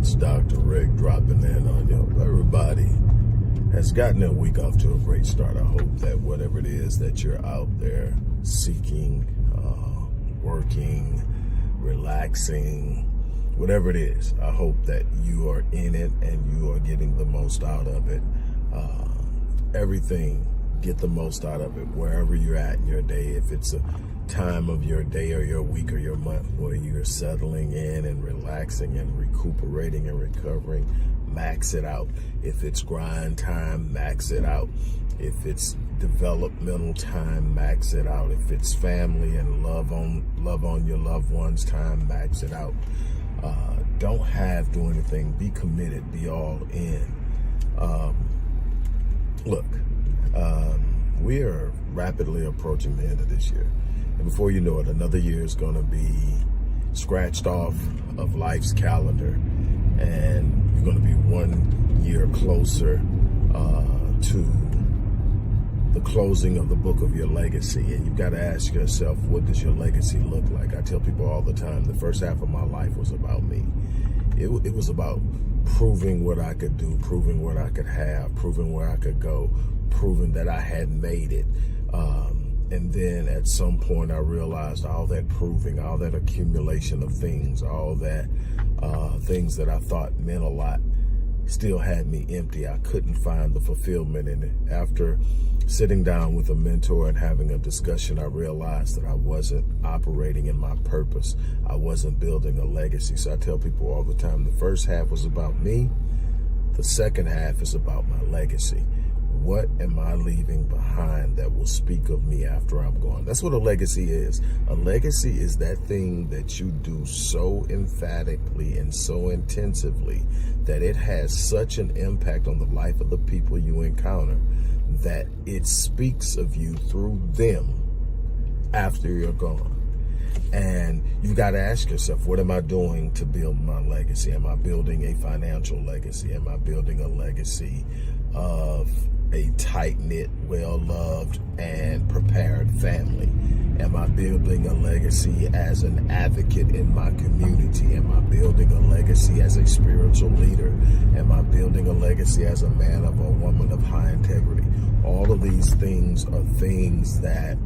It's Dr. Rick dropping in on you. Everybody has gotten their week off to a great start. I hope that whatever it is that you're out there seeking, working, relaxing, whatever it is, I hope that you are in it and you are getting the most out of it. Everything, get the most out of it wherever you're at in your day. If it's a time of your day or your week or your month where you're settling in and relaxing and recuperating and recovering, max it out. If it's grind time, max it out. If it's developmental time, max it out. If it's family and love on your loved ones time, max it out. Don't have to anything. Be committed. Be all in. Look, we are rapidly approaching the end of this year. And before you know it, another year is going to be scratched off of life's calendar. And you're going to be 1 year closer to the closing of the book of your legacy. And you've got to ask yourself, what does your legacy look like? I tell people all the time, the first half of my life was about me. It was about proving what I could do, proving what I could have, proving where I could go, proving that I had made it. And then at some point I realized all that proving, all that accumulation of things, all that things that I thought meant a lot still had me empty. I couldn't find the fulfillment in it. After sitting down with a mentor and having a discussion, I realized that I wasn't operating in my purpose. I wasn't building a legacy. So I tell people all the time, the first half was about me. The second half is about my legacy. What am I leaving behind that will speak of me after I'm gone? That's what a legacy is. A legacy is that thing that you do so emphatically and so intensively that it has such an impact on the life of the people you encounter that it speaks of you through them after you're gone. And you've got to ask yourself, what am I doing to build my legacy? Am I building a financial legacy? Am I building a legacy of a tight-knit, well-loved, and prepared family? Am I building a legacy as an advocate in my community? Am I building a legacy as a spiritual leader? Am I building a legacy as a man or a woman of high integrity? All of these things are things that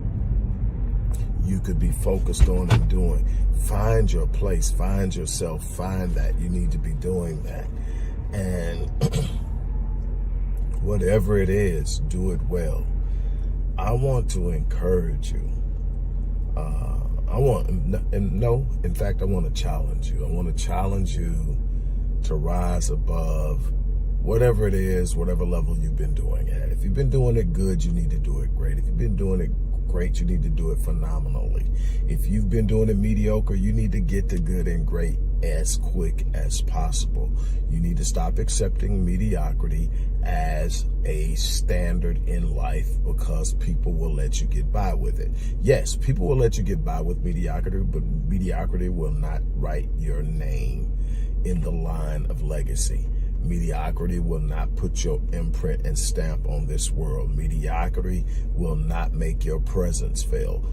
you could be focused on and doing. Find your place, find yourself, find that you need to be doing that. And whatever it is, do it well. I want to encourage you. I want to challenge you. I want to challenge you to rise above whatever it is, whatever level you've been doing at. If you've been doing it good, you need to do it great. If you've been doing it great, you need to do it phenomenally. If you've been doing it mediocre, you need to get to good and great as quick as possible. You need to stop accepting mediocrity as a standard in life because people will let you get by with it. Yes, people will let you get by with mediocrity, but mediocrity will not write your name in the line of legacy. Mediocrity will not put your imprint and stamp on this world. Mediocrity will not make your presence felt.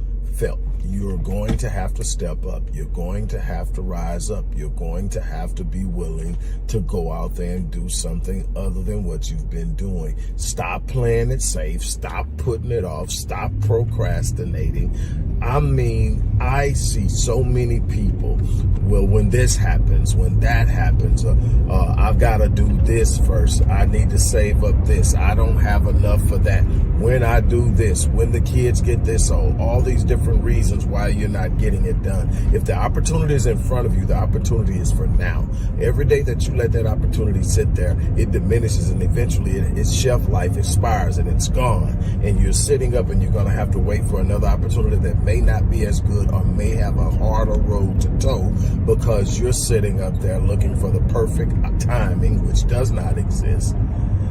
You're going to have to step up. You're going to have to rise up. You're going to have to be willing to go out there and do something other than what you've been doing. Stop playing it safe. Stop putting it off. Stop procrastinating. I mean, I see so many people, well, when this happens, when that happens, I've got to do this first. I need to save up this. I don't have enough for that. When I do this, when the kids get this old, all these different reasons why you're not getting it done. If the opportunity is in front of you, the opportunity is for now. Every day that you let that opportunity sit there, it diminishes and eventually its shelf life expires and it's gone. And you're sitting up and you're going to have to wait for another opportunity that may not be as good or may have a harder road to toe because you're sitting up there looking for the perfect timing, which does not exist,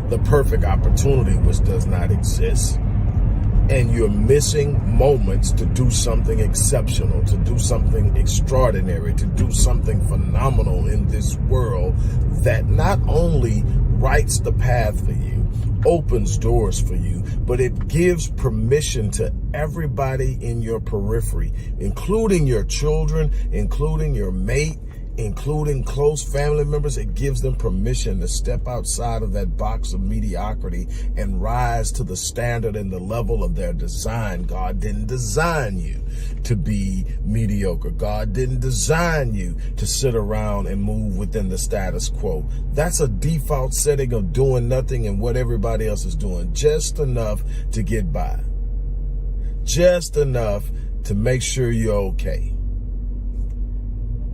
the perfect opportunity, which does not exist. And you're missing moments to do something exceptional, to do something extraordinary, to do something phenomenal in this world that not only writes the path for you, opens doors for you, but it gives permission to everybody in your periphery, including your children, including your mate, including close family members, it gives them permission to step outside of that box of mediocrity and rise to the standard and the level of their design. God didn't design you to be mediocre. God didn't design you to sit around and move within the status quo. That's a default setting of doing nothing and what everybody else is doing, just enough to get by, just enough to make sure you're okay.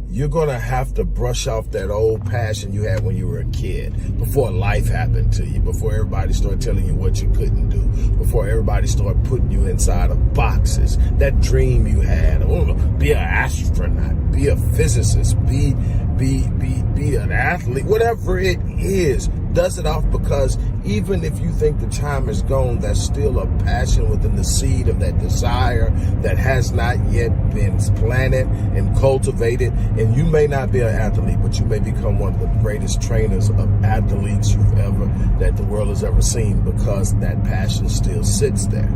You're going to have to brush off that old passion you had when you were a kid, before life happened to you, before everybody started telling you what you couldn't do, before everybody started putting you inside of boxes. That dream you had, be an astronaut, be a physicist, be an athlete, whatever it is, dust it off, because even if you think the time is gone, there's still a passion within the seed of that desire that has not yet been planted and cultivated. And you may not be an athlete, but you may become one of the greatest trainers of athletes that the world has ever seen, because that passion still sits there.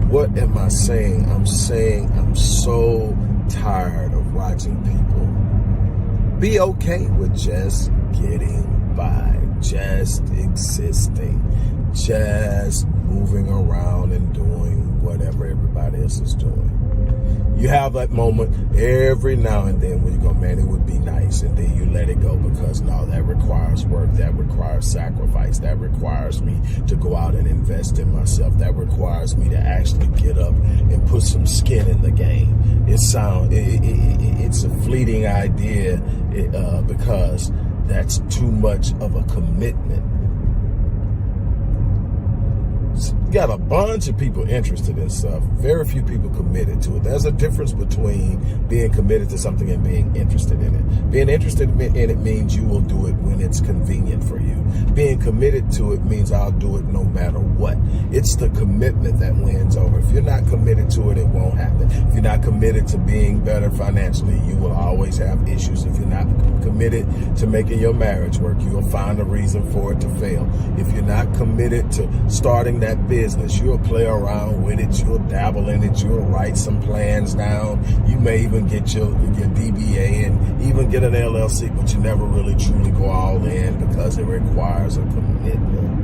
What am I saying? I'm saying I'm so tired of watching people be okay with just getting by, just existing, just moving around and doing whatever everybody else is doing. You have that moment every now and then where you go, man, it would be nice, and then you let it go because, no, that requires work, that requires sacrifice, that requires me to go out and invest in myself, that requires me to actually get up and put some skin in the game. It's a fleeting idea because that's too much of a commitment. You got a bunch of people interested in stuff, very few people committed to it. There's a difference between being committed to something and being interested in it. Being interested in it means you will do it when it's convenient for you. Being committed to it means I'll do it no matter what. It's the commitment that wins over. If you're not committed to it, it won't happen. If you're not committed to being better financially, you will always have issues. If you're not committed to making your marriage work, you will find a reason for it to fail. If you're not committed to starting that business, you'll play around with it, you'll dabble in it, you'll write some plans down, you may even get your DBA and even get an LLC, but you never really truly go all in because it requires a commitment.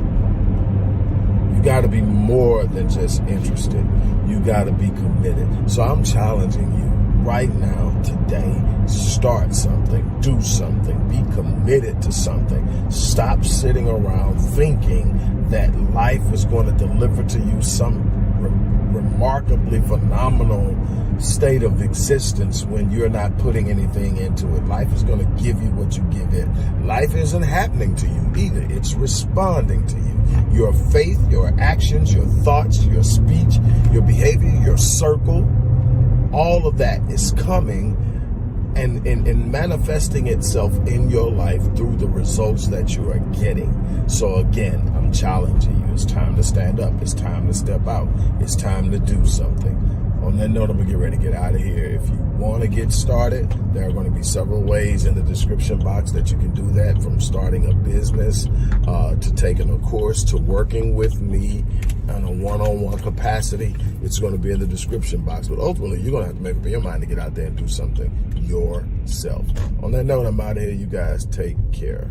You got to be more than just interested. You got to be committed. So I'm challenging you right now, today, start something, do something, be committed to something. Stop sitting around thinking that life is going to deliver to you some remarkably phenomenal state of existence when you're not putting anything into it. Life is going to give you what you give it. Life isn't happening to you either. It's responding to you. Your faith, your actions, your thoughts, your speech, your behavior, your circle, all of that is coming and manifesting itself in your life through the results that you are getting. So again, I'm challenging you. It's time to stand up. It's time to step out. It's time to do something. On that note, I'm going to get ready to get out of here. If you want to get started, there are going to be several ways in the description box that you can do that, from starting a business to taking a course to working with me on a one-on-one capacity. It's going to be in the description box. But ultimately, you're going to have to make up your mind to get out there and do something yourself. On that note, I'm out of here. You guys take care.